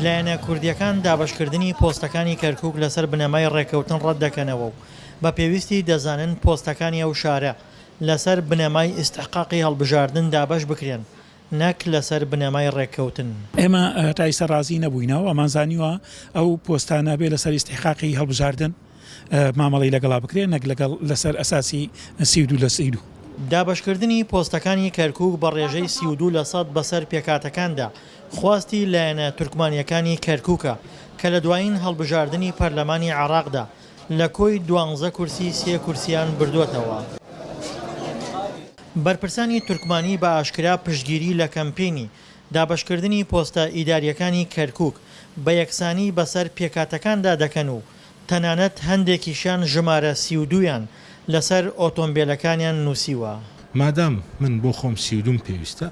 لایەنە کوردیەکان دابەشکردنی پۆستەکانی کەرکوک لەسەر بنەمای ڕێککەوتن ڕەت دەکەنەوە و بە پێویستی دەزانن پۆستەکانی ئەو شارە لەسەر بنەمای ئیستحقاقی هەڵبژاردن دابەش بکرێن نەک لەسەر بنەمای ڕێککەوتن. ئێمە تا ئێستا ڕازی نەبووینەوە ئەمانزانیوە ئەو پۆستانە بێ لەسەر ئیستحقاقی هەڵبژاردن مامەڵەی لەگەڵا بکرێن نەک لەگەڵ لەسەر ئەساسی 32/32. دابەشکردنی پۆستەکانی کەرکوک بە ڕێژەی 32% بەسەر پێکاتەکاندا خواستی لایەنە تورکمانیەکانی کەرکوکە کە لە دوایین هەڵبژاردننی پەرلەمانی عێراقدا لە کۆی 12 کورسی 3 کورسیان بردووەتەوە. بەرپرسانی تورکمانی بە ئاشکرا پشتگیری لە کەمپێنی دابەشکردنی پۆستە ئیداریەکانی کەرکوک بە یەکسانی بەسەر پێکاتەکاندا دەکەن و تەنانەت هەندێکیشان ژمارە 32یان لەسەر ئۆتۆمبیلەکانیان نووسیوە. مادام من بۆ خۆم 32 پێویستە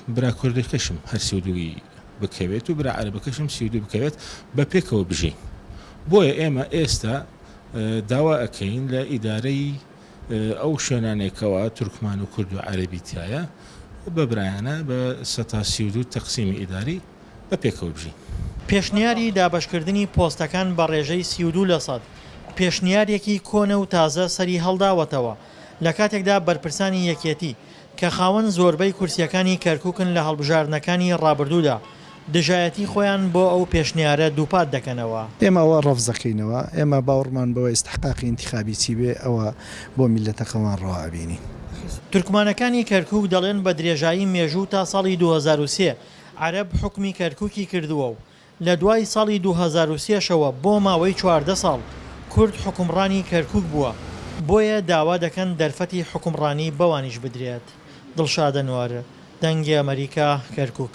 برا کوردەکەشم هەر 32 بکەوێت و برا عەرەبەکەشم 32 بکەوێت بە پێکەوە بژین. بۆیە ئێمە ئێستا داوا ئەکەین لە ئیدارەی ئەو شوێنانێکەوە تورکمان و کورد و عەرەبی تایە بەبرایانە بە 32 تەقسیمی ئیداری بە پێکەوە بژین. پێشنیاری دابەشکردنی پۆستەکان بە ڕێژەی 32% پێشنیارێکی کۆنە و تازە سەری هەڵداوەتەوە لە کاتێکدا بەرپرسانی یەکێتی کە خاوەن زۆربەی کورسیەکانی کەرکوکن لە هەڵبژاردنەکانی ڕابردوودا دژایەتی خۆیان بۆ ئەو پێشنیارە دووپات دەکەنەوە. ئێمە ئەوە ڕەفزەکەینەوە، ئێمە باوەڕمان بەوە ئیستحقاقی انتخابی چی بێ ئەوە بۆ میلەتەکەمان ڕەوابینی. تورکمانەکانی کەرکوک دەڵێن بە درێژایی مێژوو تا ساڵی 2003 عەرەب حکمی کەرکوکی کردووە و لە دوای ساڵی 2003شەوە بۆ ماوەی 14 ساڵ کورد حکومڕانی کەرکوک بووە، بۆیە داوا دەکەن دەرفەتی حکومڕانی بەوانیش بدرێت. دڵشادە نوارە، دەنگی ئەمریکا، کەرکوک.